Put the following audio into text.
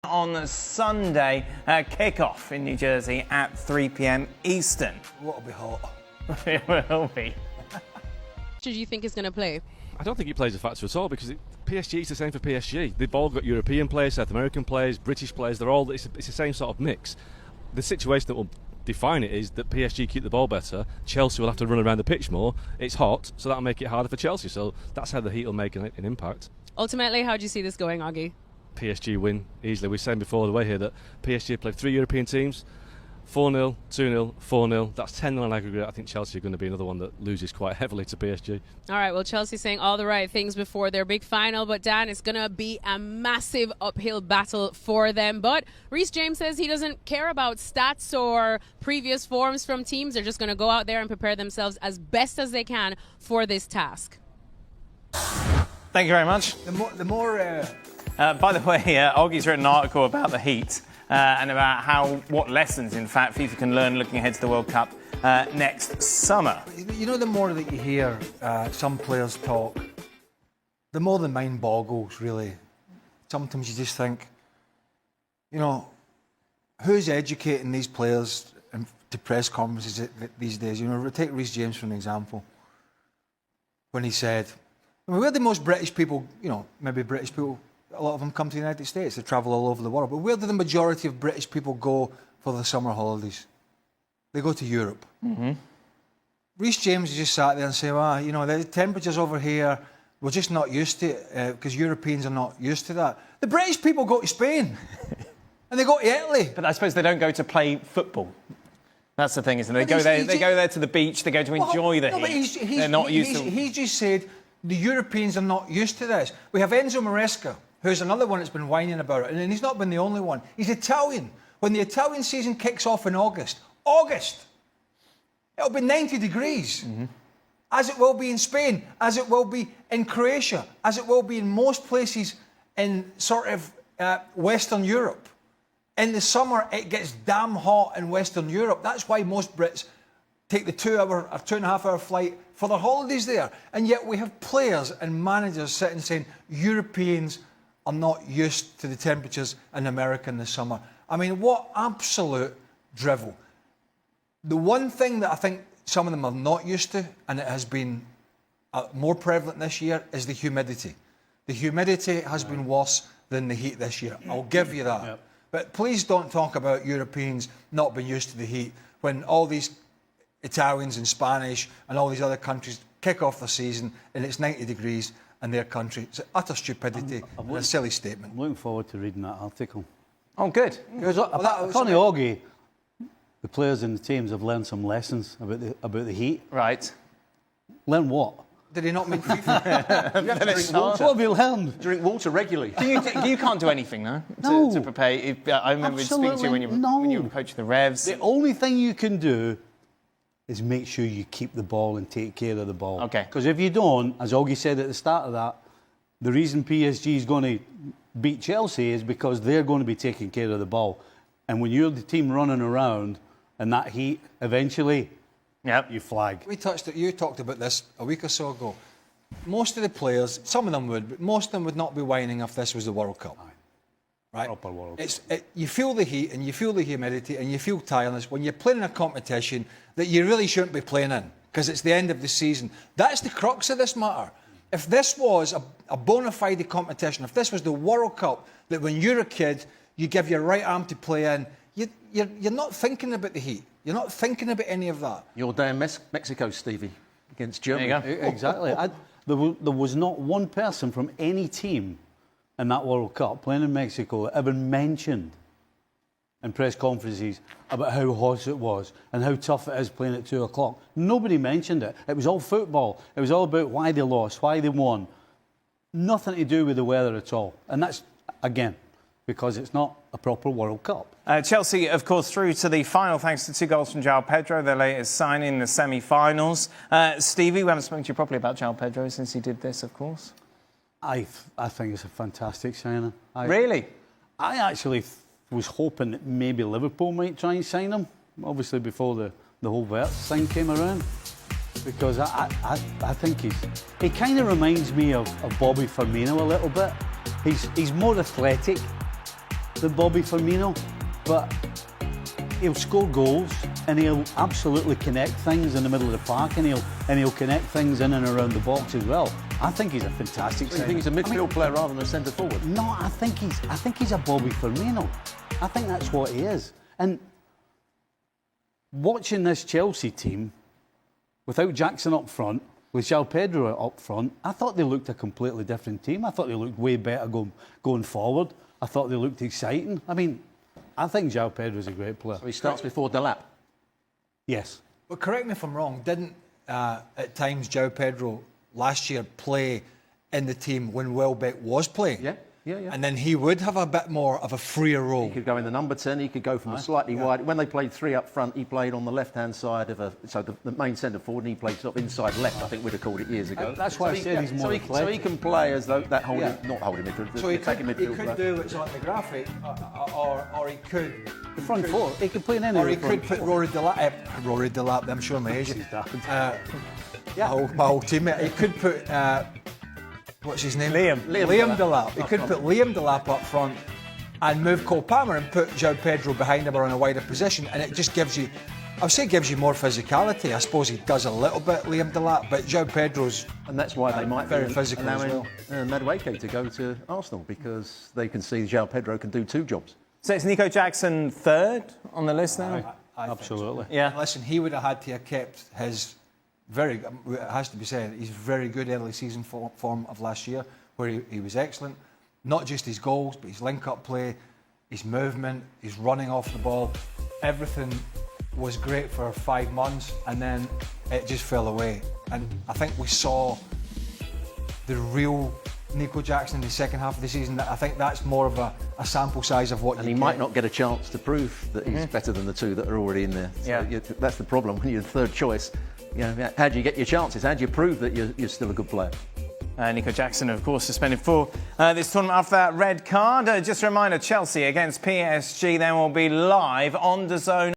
On Sunday, kick-off in New Jersey at 3 p.m. Eastern. It'll be hot. It will be. Who do you think is going to play? I don't think it plays a factor at all because PSG is the same for PSG. They've all got European players, South American players, British players. It's the same sort of mix. The situation that will define it is that PSG keep the ball better. Chelsea will have to run around the pitch more. It's hot, so that'll make it harder for Chelsea. So that's how the heat will make an impact. Ultimately, how do you see this going, Augie? PSG win easily. We were saying before the way here that PSG played 3 European teams, 4-0, 2-0, 4-0. That's 10-0 on aggregate. I think Chelsea are going to be another one that loses quite heavily to PSG. All right, well, Chelsea's saying all the right things before their big final, but Dan, it's going to be a massive uphill battle for them. But Reece James says he doesn't care about stats or previous forms from teams. They're just going to go out there and prepare themselves as best as they can for this task. Thank you very much. By the way, Oggie's written an article about the heat and about what lessons, in fact, FIFA can learn looking ahead to the World Cup next summer. You know, the more that you hear some players talk, the more the mind boggles, really. Sometimes you just think, you know, who's educating these players to press conferences these days? You know, take Reece James for an example. When he said, I mean, we're the most British people, you know, maybe British people, a lot of them come to the United States, they travel all over the world. But where do the majority of British people go for the summer holidays? They go to Europe. Mm-hmm. Reece James just sat there and said, well, you know, the temperatures over here, we're just not used to it because Europeans are not used to that. The British people go to Spain and they go to Italy. But I suppose they don't go to play football. That's the thing, isn't it? They go there to the beach, they go to enjoy the heat. They're not used to... He just said the Europeans are not used to this. We have Enzo Maresca, who's another one that's been whining about it, and he's not been the only one. He's Italian. When the Italian season kicks off in August, it'll be 90 degrees, as it will be in Spain, as it will be in Croatia, as it will be in most places in sort of Western Europe. In the summer, it gets damn hot in Western Europe. That's why most Brits take the 2-hour or 2.5-hour flight for their holidays there. And yet we have players and managers sitting saying Europeans are not used to the temperatures in America in the summer. I mean, what absolute drivel. The one thing that I think some of them are not used to, and it has been more prevalent this year, is the humidity. The humidity has been worse than the heat this year. I'll give you that. Yep. But please don't talk about Europeans not being used to the heat when all these Italians and Spanish and all these other countries kick off the season and it's 90 degrees in their country. It's utter stupidity and a silly statement. I'm looking forward to reading that article. Oh, good. Because according to Augie, the players in the teams have learned some lessons about the heat. Right. Learn what? Did he not mean FIFA? You have to drink water. What have you learned? Drink water regularly. You can't do anything, though, No. to prepare. I remember speaking to you when you were coaching the Revs. The only thing you can do is make sure you keep the ball and take care of the ball. Okay. Because if you don't, as Augie said at the start of that, the reason PSG is going to beat Chelsea is because they're going to be taking care of the ball. And when you're the team running around in that heat, eventually... Yep. You flag. You talked about this a week or so ago. Most of the players, some of them would, but most of them would not be whining if this was the World Cup. Right? Proper World Cup. You feel the heat and you feel the humidity and you feel tiredness when you're playing in a competition that you really shouldn't be playing in because it's the end of the season. That's the crux of this matter. If this was a bona fide competition, if this was the World Cup, that when you're a kid, you give your right arm to play in, you're not thinking about the heat. You're not thinking about any of that. Your day in Mexico, Stevie, against Germany. There you go. Exactly. There was not one person from any team in that World Cup playing in Mexico that ever mentioned in press conferences about how hot it was and how tough it is playing at 2 o'clock. Nobody mentioned it. It was all football. It was all about why they lost, why they won. Nothing to do with the weather at all. And that's, again, because it's not a proper World Cup. Chelsea, of course, through to the final thanks to 2 goals from João Pedro, their latest signing in the semi-finals. Stevie, we haven't spoken to you properly about João Pedro since he did this, of course. I think it's a fantastic signing. Really? I actually was hoping that maybe Liverpool might try and sign him, obviously before the whole Wiedz thing came around. Because I think he kind of reminds me of Bobby Firmino a little bit. He's more athletic. than Bobby Firmino, but he'll score goals and he'll absolutely connect things in the middle of the park, and he'll connect things in and around the box as well. I think he's a fantastic So you think he's a midfield player rather than a centre forward? No, I think he's a Bobby Firmino. I think that's what he is. And watching this Chelsea team without Jackson up front, with João Pedro up front, I thought they looked a completely different team. I thought they looked way better going forward. I thought they looked exciting. I mean, I think João Pedro's a great player. So he starts before 𝗛𝗓𝗓? Yes. But correct me if I'm wrong, didn't at times João Pedro last year play in the team when Welbeck was playing? Yeah. And then he would have a bit more of a freer role. He could go in the number 10, he could go from a slightly wide. When they played three up front, he played on the left-hand side of the main centre forward, and he played sort of inside left, I think we'd have called it years ago. That's why I said he's more so he can play as though that holding, not holding midfield, So he attacking could midfield. do what's on the graphic, or he could... the front four. He could play in any. Or he could put Rory 𝗛𝗓𝗓, I'm sure my age. My old teammate. He could put... what's his name? Liam 𝗛𝗓𝗓. He could put Liam 𝗛𝗓𝗓 up front and move Cole Palmer and put João Pedro behind him or in a wider position, and it just gives you, I would say, gives you more physicality. I suppose he does a little bit, Liam 𝗛𝗓𝗓, but João Pedro's And that's why they might very be physical as allowing well. 𝗛𝗏𝗡𝗘 to go to Arsenal, because they can see João Pedro can do two jobs. So it's Nico Jackson third on the list now? Absolutely. Yeah. Listen, he would have had to have kept his it has to be said, his very good early season form of last year, where he was excellent. Not just his goals, but his link-up play, his movement, his running off the ball. Everything was great for 5 months, and then it just fell away. And I think we saw the real Nico Jackson in the second half of the season. I think that's more of a sample size of what And he might not get a chance to prove that he's better than the two that are already in there. So that's the problem when you're third choice. You know, how do you get your chances? How do you prove that you're still a good player? Nico Jackson, of course, suspended for this tournament after that red card. Just a reminder, Chelsea against PSG then will be live on DAZN.